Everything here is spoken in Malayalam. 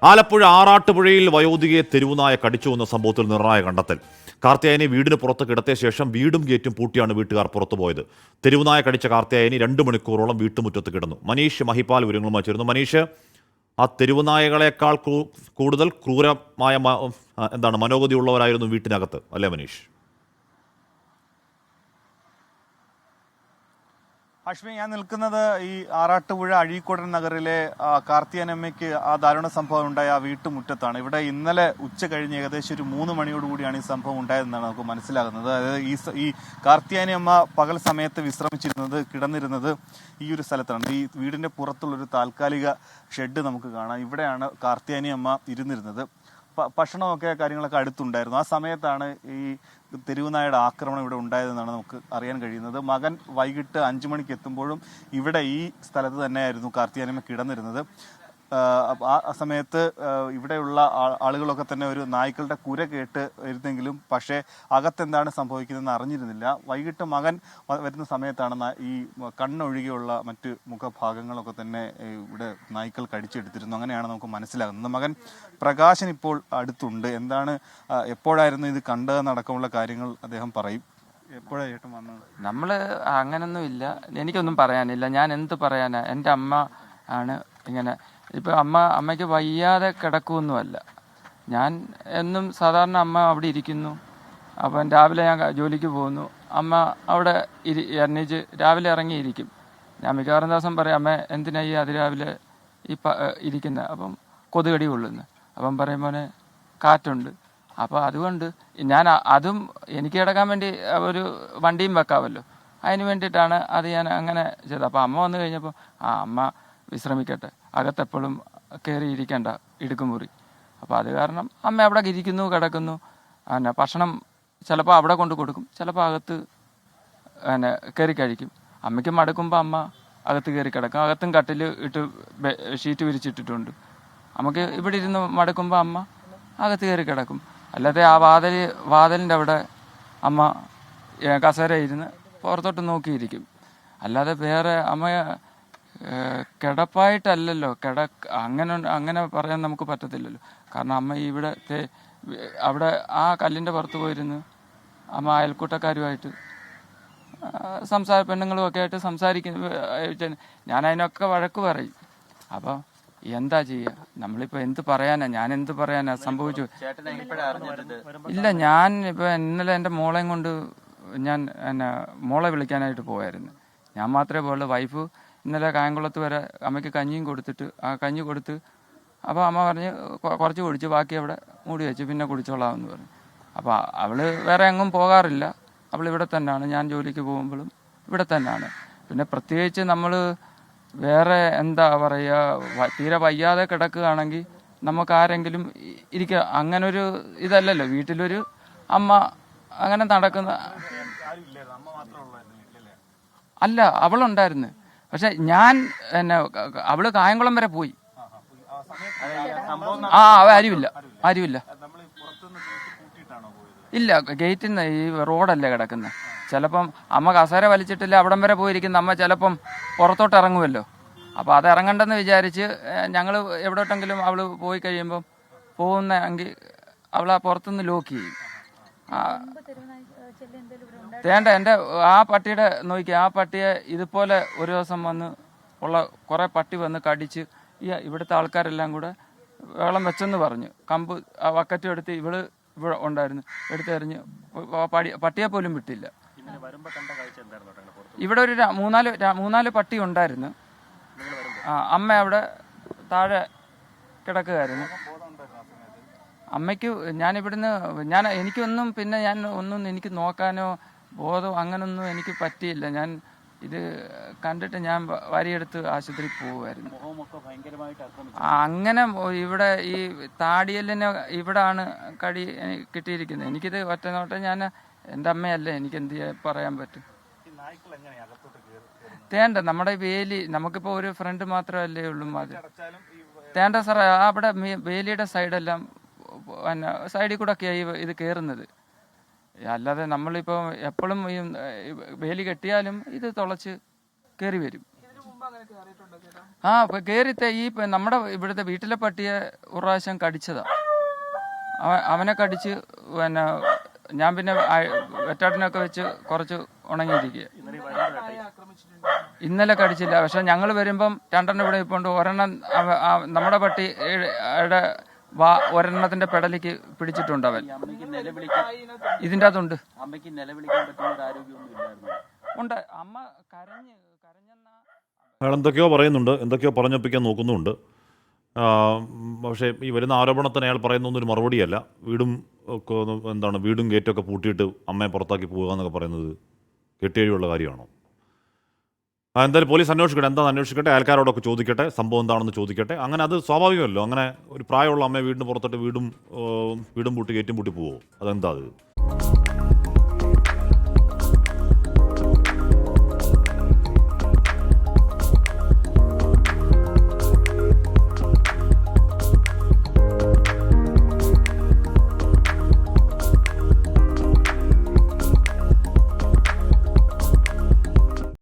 ആലപ്പുഴ ആറാട്ടുപുഴയിൽ വയോധികയെ തെരുവുനായ കടിച്ചുവെന്ന സംഭവത്തിൽ നിർണായക കണ്ടെത്തൽ. കാർത്തിയായനെ വീടിന് പുറത്ത് കിടത്തിയ ശേഷം വീടും ഗേറ്റും പൂട്ടിയാണ് വീട്ടുകാർ പുറത്തുപോയത്. തെരുവുനായ കടിച്ച കാർത്തിയായനി 2 മണിക്കൂറോളം വീട്ടുമുറ്റത്ത് കിടന്നു. മനീഷ് മഹിപ്പാൽ വിവരങ്ങളുമായി ചേരുന്നു. മനീഷ്, ആ തെരുവുനായകളെക്കാൾ കൂടുതൽ ക്രൂരമായ മനോഗതിയുള്ളവരായിരുന്നു വീട്ടിനകത്ത്, അല്ലേ മനീഷ്? അശ്വിനി, ഞാൻ നിൽക്കുന്നത് ഈ ആറാട്ടുപുഴ അഴീക്കോടൻ നഗറിലെ കാർത്തിയാനമ്മയ്ക്ക് ആ ദാരുണ സംഭവം ഉണ്ടായ ആ വീട്ടുമുറ്റത്താണ്. ഇവിടെ ഇന്നലെ ഉച്ച കഴിഞ്ഞ് ഏകദേശം ഒരു 3 മണിയോടുകൂടിയാണ് ഈ സംഭവം ഉണ്ടായതെന്നാണ് നമുക്ക് മനസ്സിലാകുന്നത്. അതായത് ഈ കാർത്തിയാനിയമ്മ പകൽ സമയത്ത് വിശ്രമിച്ചിരുന്നത്, കിടന്നിരുന്നത് ഈ ഒരു സ്ഥലത്താണ്. ഈ വീടിന്റെ പുറത്തുള്ളൊരു താൽക്കാലിക ഷെഡ് നമുക്ക് കാണാം. ഇവിടെയാണ് കാർത്തിയാനിയമ്മ ഇരുന്നിരുന്നത്. ഭക്ഷണമൊക്കെ കാര്യങ്ങളൊക്കെ അടുത്തുണ്ടായിരുന്നു. ആ സമയത്താണ് ഈ തെരുവുനായയുടെ ആക്രമണം ഇവിടെ ഉണ്ടായതെന്നാണ് നമുക്ക് അറിയാൻ കഴിയുന്നത്. മകൻ വൈകിട്ട് 5 മണിക്ക് എത്തുമ്പോഴും ഇവിടെ ഈ സ്ഥലത്ത് തന്നെയായിരുന്നു കാർത്തിയാനിയമ്മ കിടന്നിരുന്നത്. ആ സമയത്ത് ഇവിടെയുള്ള ആളുകളൊക്കെ തന്നെ ഒരു നായ്ക്കളുടെ കുര കേട്ട് ഇരുന്നെങ്കിലും പക്ഷേ അകത്തെന്താണ് സംഭവിക്കുന്നതെന്ന് അറിഞ്ഞിരുന്നില്ല. വൈകിട്ട് മകൻ വരുന്ന സമയത്താണ് ഈ കണ്ണൊഴികെയുള്ള മറ്റ് മുഖഭാഗങ്ങളൊക്കെ തന്നെ ഇവിടെ നായ്ക്കൾ കടിച്ചെടുത്തിരുന്നു. അങ്ങനെയാണ് നമുക്ക് മനസ്സിലാകുന്നത്. മകൻ പ്രകാശൻ ഇപ്പോൾ അടുത്തുണ്ട്. എപ്പോഴായിരുന്നു ഇത് കണ്ടതെന്നടക്കമുള്ള കാര്യങ്ങൾ അദ്ദേഹം പറയും. എപ്പോഴാണ് ചേട്ടൻ വന്നത്? നമ്മൾ അങ്ങനൊന്നും ഇല്ല, എനിക്കൊന്നും പറയാനില്ല. ഞാൻ എന്ത് പറയാനാ? എൻ്റെ അമ്മ ആണ് ഇങ്ങനെ. ഇപ്പോൾ അമ്മയ്ക്ക് വയ്യാതെ കിടക്കുമൊന്നുമല്ല. ഞാൻ എന്നും സാധാരണ അമ്മ അവിടെ ഇരിക്കുന്നു. അപ്പം രാവിലെ ഞാൻ ജോലിക്ക് പോകുന്നു. അമ്മ അവിടെ എണ്ണീച്ച് രാവിലെ ഇറങ്ങിയിരിക്കും. ഞാൻ മിക്കവാറും ദിവസം പറയും, അമ്മ എന്തിനായി അതിരാവിലെ ഇരിക്കുന്നത്? അപ്പം കൊതുകടി കൊള്ളുന്നു. അപ്പം പറയും, മോനെ കാറ്റുണ്ട്. അപ്പോൾ അതുകൊണ്ട് അതും എനിക്ക് കിടക്കാൻ വേണ്ടി ഒരു വണ്ടിയും വെക്കാമല്ലോ, അതിന് വേണ്ടിയിട്ടാണ് അത് ഞാൻ അങ്ങനെ ചെയ്തത്. അപ്പോൾ അമ്മ വന്നു കഴിഞ്ഞപ്പോൾ അമ്മ വിശ്രമിക്കട്ടെ, അകത്തെപ്പോഴും കയറിയിരിക്കേണ്ട ഇടുക്കുമുറി. അപ്പോൾ അത് കാരണം അമ്മ അവിടെ ഇരിക്കുന്നു, കിടക്കുന്നു. ഭക്ഷണം ചിലപ്പോൾ അവിടെ കൊണ്ട് കൊടുക്കും, ചിലപ്പോൾ അകത്ത് കയറി കഴിക്കും. അമ്മയ്ക്ക് മടുക്കുമ്പോൾ അമ്മ അകത്ത് കയറി കിടക്കും. അകത്തും കട്ടിൽ ഇട്ട് ഷീറ്റ് വിരിച്ചിട്ടിട്ടുണ്ട്. നമുക്ക് ഇവിടെ ഇരുന്ന് മടുക്കുമ്പോൾ അമ്മ അകത്ത് കയറി കിടക്കും. അല്ലാതെ ആ വാതിലിൻ്റെ അവിടെ അമ്മ കസേര ഇരുന്ന് പുറത്തോട്ട് നോക്കിയിരിക്കും. അല്ലാതെ വേറെ അമ്മ കിടപ്പായിട്ടല്ലല്ലോ. അങ്ങനെ പറയാൻ നമുക്ക് പറ്റത്തില്ലല്ലോ. കാരണം അമ്മ അവിടെ ആ കല്ലിൻ്റെ പുറത്ത് പോയിരുന്ന് അമ്മ അയൽക്കൂട്ടക്കാരുമായിട്ട് പെണ്ണുങ്ങളും ഒക്കെ ആയിട്ട് സംസാരിക്കുന്നു. ഞാൻ അതിനൊക്കെ വഴക്ക് പറയും. അപ്പോൾ എന്താ ചെയ്യുക? നമ്മളിപ്പോൾ എന്ത് പറയാനാ? ഞാൻ എന്ത് പറയാനാ? സംഭവിച്ചു ഇല്ല. ഞാൻ ഇപ്പോൾ ഇന്നലെ എൻ്റെ മോളെയും കൊണ്ട് ഞാൻ മോളെ വിളിക്കാനായിട്ട് പോയായിരുന്നു. ഞാൻ മാത്രമേ പോയുള്ളൂ. വൈഫ് ഇന്നലെ കായംകുളത്ത് വരെ അമ്മയ്ക്ക് കഞ്ഞിയും കൊടുത്തിട്ട് കഞ്ഞി കൊടുത്ത്, അപ്പോൾ അമ്മ പറഞ്ഞ് കുറച്ച് കുടിച്ച് ബാക്കി അവിടെ മൂടി വെച്ച് പിന്നെ കുടിച്ചോളാമെന്ന് പറഞ്ഞു. അപ്പോൾ അവൾ വേറെ എങ്ങും പോകാറില്ല. അവൾ ഇവിടെ തന്നെയാണ്. ഞാൻ ജോലിക്ക് പോകുമ്പോഴും ഇവിടെ തന്നെയാണ്. പിന്നെ പ്രത്യേകിച്ച് നമ്മൾ വേറെ എന്താ പറയുക, തീരെ വയ്യാതെ കിടക്കുകയാണെങ്കിൽ നമുക്ക് ആരെങ്കിലും ഇരിക്കുക, അങ്ങനൊരു ഇതല്ലല്ലോ. വീട്ടിലൊരു അമ്മ അങ്ങനെ നടക്കുന്ന അല്ല, അവളുണ്ടായിരുന്നു. പക്ഷെ ഞാൻ അവള് കായംകുളം വരെ പോയി. ആരുമില്ല. ഇല്ല, ഗേറ്റിൽ നിന്ന് ഈ റോഡല്ലേ കിടക്കുന്നത്. ചിലപ്പം അമ്മ കസേര വലിച്ചിട്ടില്ല അവിടം വരെ പോയിരിക്കുന്ന അമ്മ ചിലപ്പം പുറത്തോട്ട് ഇറങ്ങുമല്ലോ. അപ്പോൾ അത് ഇറങ്ങണ്ടെന്ന് വിചാരിച്ച് ഞങ്ങൾ എവിടോട്ടെങ്കിലും അവൾ പോയി കഴിയുമ്പം പോകുന്നെങ്കിൽ അവളെ പുറത്തുനിന്ന് ലോക്ക് ചെയ്യും. എൻ്റെ ആ പട്ടിയുടെ നോക്കി, ആ പട്ടിയെ ഇതുപോലെ ഒരു ദിവസം വന്ന് കുറേ പട്ടി വന്ന് കടിച്ച് ഇവിടുത്തെ ആൾക്കാരെല്ലാം കൂടെ വെള്ളം വെച്ചെന്ന് പറഞ്ഞു. കമ്പ് വക്കറ്റും എടുത്ത് ഇവിടെ ഉണ്ടായിരുന്നു, എടുത്തെറിഞ്ഞ് പട്ടിയെ പോലും വിട്ടില്ല. ഇവിടെ ഒരു 3-4 പട്ടി ഉണ്ടായിരുന്നു. അമ്മ അവിടെ താഴെ കിടക്കുകയായിരുന്നു. അമ്മയ്ക്ക് എനിക്കൊന്നും പിന്നെ എനിക്ക് നോക്കാനോ ബോധം അങ്ങനൊന്നും എനിക്ക് പറ്റിയില്ല. ഞാൻ ഇത് കണ്ടിട്ട് ഞാൻ വരിയെടുത്ത് ആശുപത്രിയിൽ പോകുമായിരുന്നു. അങ്ങനെ ഇവിടെ ഈ താടിയലിന് ഇവിടാണ് കടി കിട്ടിയിരിക്കുന്നത്. എനിക്കിത് ഒറ്റ നോട്ടം, ഞാൻ എൻ്റെ അമ്മയല്ലേ, എനിക്ക് എന്ത് പറയാൻ പറ്റും? നമ്മുടെ വേലി, നമുക്കിപ്പോൾ ഒരു ഫ്രണ്ട് മാത്രമല്ലേ ഉള്ളൂ. അത് സാറേ, അവിടെ വേലിയുടെ സൈഡെല്ലാം സൈഡിൽ കൂടെ ഒക്കെയായി ഇത് കയറുന്നത്. അല്ലാതെ നമ്മളിപ്പോൾ എപ്പോഴും ഈ വേലി കെട്ടിയാലും ഇത് തുളച്ച് കയറി വരും. ആ കയറിത്തെ നമ്മുടെ ഇവിടുത്തെ വീട്ടിലെ പട്ടിയെ ഒരു പ്രാവശ്യം കടിച്ചതാ. അവനെ കടിച്ച് പിന്നെ ഞാൻ പിന്നെ വെറ്റാട്ടിനൊക്കെ വെച്ച് കുറച്ച് ഉണങ്ങിയിരിക്കുക. ഇന്നലെ കടിച്ചില്ല. പക്ഷെ ഞങ്ങൾ വരുമ്പം 2 ഇവിടെ ഇപ്പോണ്ട്. ഒരെണ്ണം നമ്മുടെ പട്ടിയുടെ ഒരെണ്ണത്തിന്റെ പെടലിക്ക് പിടിച്ചിട്ടുണ്ട് അവൻ. ഇതിൻ്റെ അകത്തുണ്ട്. ഉണ്ട്. അമ്മ കരഞ്ഞെന്ന അയാൾ എന്തൊക്കെയോ പറയുന്നുണ്ട്, എന്തൊക്കെയോ പറഞ്ഞൊപ്പിക്കാൻ നോക്കുന്നുമുണ്ട്. പക്ഷേ ഈ വരുന്ന ആരോപണത്തിന് അയാൾ പറയുന്നൊന്നൊരു മറുപടിയല്ല. വീടും ഗേറ്റൊക്കെ പൂട്ടിയിട്ട് അമ്മയെ പുറത്താക്കി പോവുക എന്നൊക്കെ പറയുന്നത് കെട്ടിയഴിയുള്ള കാര്യമാണോ? എന്തായാലും പോലീസ് അന്വേഷിക്കട്ടെ, എന്താണെന്ന് അന്വേഷിക്കട്ടെ, അയൽക്കാരോടൊക്കെ ചോദിക്കട്ടെ, സംഭവം എന്താണെന്ന് ചോദിക്കട്ടെ. അങ്ങനെ അത് സ്വാഭാവികമല്ലോ. അങ്ങനെ ഒരു പ്രായമുള്ള അമ്മയെ വീടിന് പുറത്തിട്ട് വീടും പൂട്ടി ഗേറ്റും പൂട്ടി പോവോ? അതെന്താ അത്?